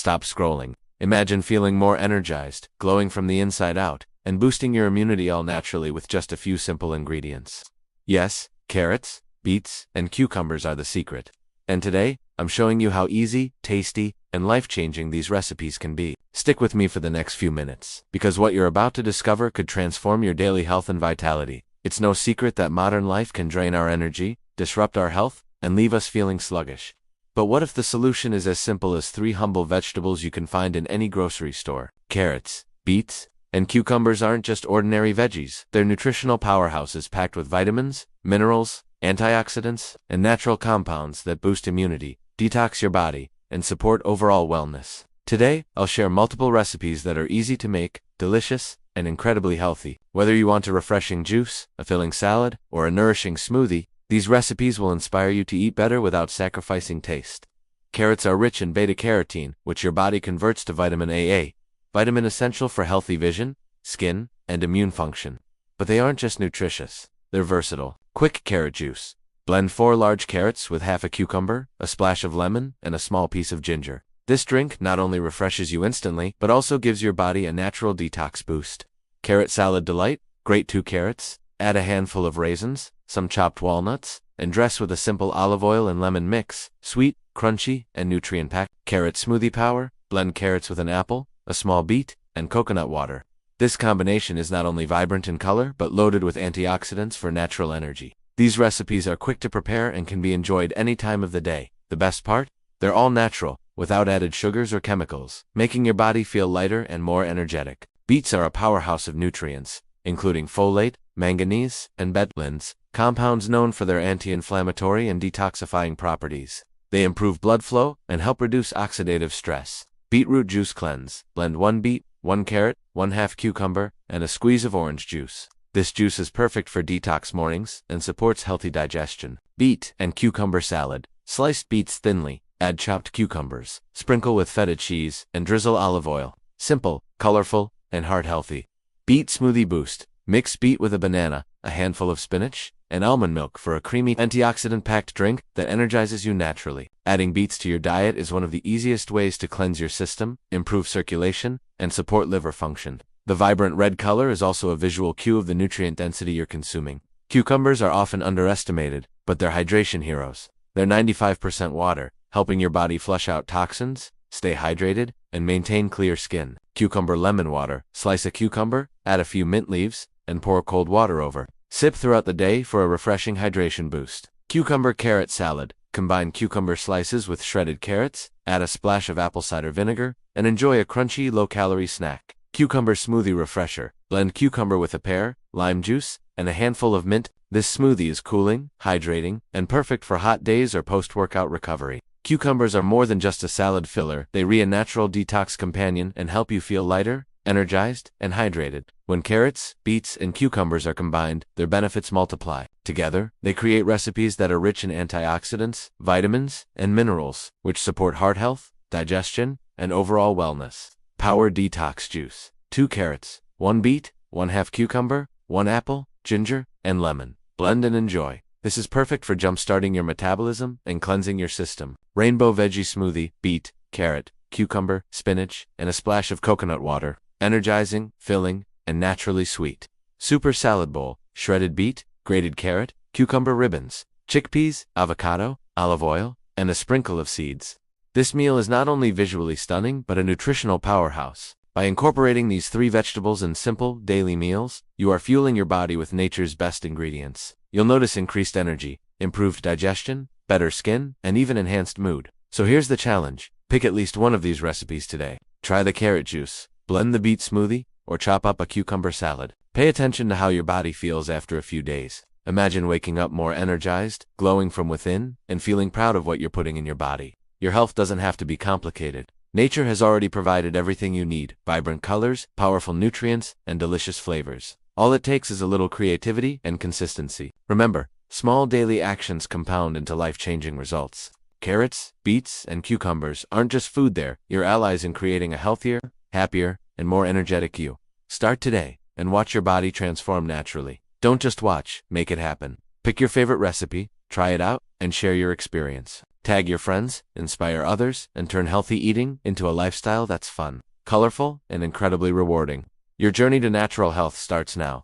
stop scrolling. Imagine feeling more energized, glowing from the inside out, and boosting your immunity all naturally with just a few simple ingredients. Yes, carrots, beets, and cucumbers are the secret. And today, I'm showing you how easy, tasty, and life-changing these recipes can be. Stick with me for the next few minutes, because what you're about to discover could transform your daily health and vitality. It's no secret that modern life can drain our energy, disrupt our health, and leave us feeling sluggish. But what if the solution is as simple as 3 humble vegetables you can find in any grocery store? Carrots, beets, and cucumbers aren't just ordinary veggies. They're nutritional powerhouses packed with vitamins, minerals, antioxidants, and natural compounds that boost immunity, detox your body, and support overall wellness. Today, I'll share multiple recipes that are easy to make, delicious, and incredibly healthy. Whether you want a refreshing juice, a filling salad, or a nourishing smoothie, these recipes will inspire you to eat better without sacrificing taste. Carrots are rich in beta-carotene, which your body converts to vitamin AA, vitamin essential for healthy vision, skin, and immune function. But they aren't just nutritious, they're versatile. Quick carrot juice. Blend 4 large carrots with half a cucumber, a splash of lemon, and a small piece of ginger. This drink not only refreshes you instantly, but also gives your body a natural detox boost. Carrot salad delight. Grate 2 carrots, add a handful of raisins, some chopped walnuts, and dress with a simple olive oil and lemon mix. Sweet, crunchy, and nutrient-packed. Carrot smoothie power. Blend carrots with an apple, a small beet, and coconut water. This combination is not only vibrant in color, but loaded with antioxidants for natural energy. These recipes are quick to prepare and can be enjoyed any time of the day. The best part? They're all natural, without added sugars or chemicals, making your body feel lighter and more energetic. Beets are a powerhouse of nutrients, including folate, manganese, and betalains, compounds known for their anti-inflammatory and detoxifying properties. They improve blood flow and help reduce oxidative stress. Beetroot juice cleanse. Blend 1 beet, 1 carrot, 1/2 cucumber, and a squeeze of orange juice. This juice is perfect for detox mornings and supports healthy digestion. Beet and cucumber salad. Sliced beets thinly, add chopped cucumbers, sprinkle with feta cheese, and drizzle olive oil. Simple, colorful, and heart-healthy. Beet smoothie boost. Mix beet with a banana, a handful of spinach, and almond milk for a creamy, antioxidant-packed drink that energizes you naturally. Adding beets to your diet is one of the easiest ways to cleanse your system, improve circulation, and support liver function. The vibrant red color is also a visual cue of the nutrient density you're consuming. Cucumbers are often underestimated, but they're hydration heroes. They're 95% water, helping your body flush out toxins, stay hydrated, and maintain clear skin. Cucumber lemon water. Slice a cucumber, add a few mint leaves, and pour cold water over. Sip throughout the day for a refreshing hydration boost. Cucumber carrot salad. Combine cucumber slices with shredded carrots, add a splash of apple cider vinegar, and enjoy a crunchy, low-calorie snack. Cucumber smoothie refresher. Blend cucumber with a pear, lime juice, and a handful of mint. This smoothie is cooling, hydrating, and perfect for hot days or post-workout recovery. Cucumbers are more than just a salad filler. They are a natural detox companion and help you feel lighter, energized, and hydrated. When carrots, beets, and cucumbers are combined, their benefits multiply. Together, they create recipes that are rich in antioxidants, vitamins, and minerals, which support heart health, digestion, and overall wellness. Power Detox Juice. 2 carrots, 1 beet, 1/2 cucumber, 1 apple, ginger, and lemon. Blend and enjoy. This is perfect for jump-starting your metabolism and cleansing your system. Rainbow Veggie Smoothie. Beet, carrot, cucumber, spinach, and a splash of coconut water. Energizing, filling, and naturally sweet. Super Salad Bowl. Shredded beet, grated carrot, cucumber ribbons, chickpeas, avocado, olive oil, and a sprinkle of seeds. This meal is not only visually stunning, but a nutritional powerhouse. By incorporating these 3 vegetables in simple, daily meals, you are fueling your body with nature's best ingredients. You'll notice increased energy, improved digestion, better skin, and even enhanced mood. So here's the challenge. Pick at least one of these recipes today. Try the carrot juice, blend the beet smoothie, or chop up a cucumber salad. Pay attention to how your body feels after a few days. Imagine waking up more energized, glowing from within, and feeling proud of what you're putting in your body. Your health doesn't have to be complicated. Nature has already provided everything you need: vibrant colors, powerful nutrients, and delicious flavors. All it takes is a little creativity and consistency. Remember, small daily actions compound into life-changing results. Carrots, beets, and cucumbers aren't just food, they're your allies in creating a healthier, happier, and more energetic you. Start today and watch your body transform naturally. Don't just watch, make it happen. Pick your favorite recipe, try it out, and share your experience. Tag your friends, inspire others, and turn healthy eating into a lifestyle that's fun, colorful, and incredibly rewarding. Your journey to natural health starts now.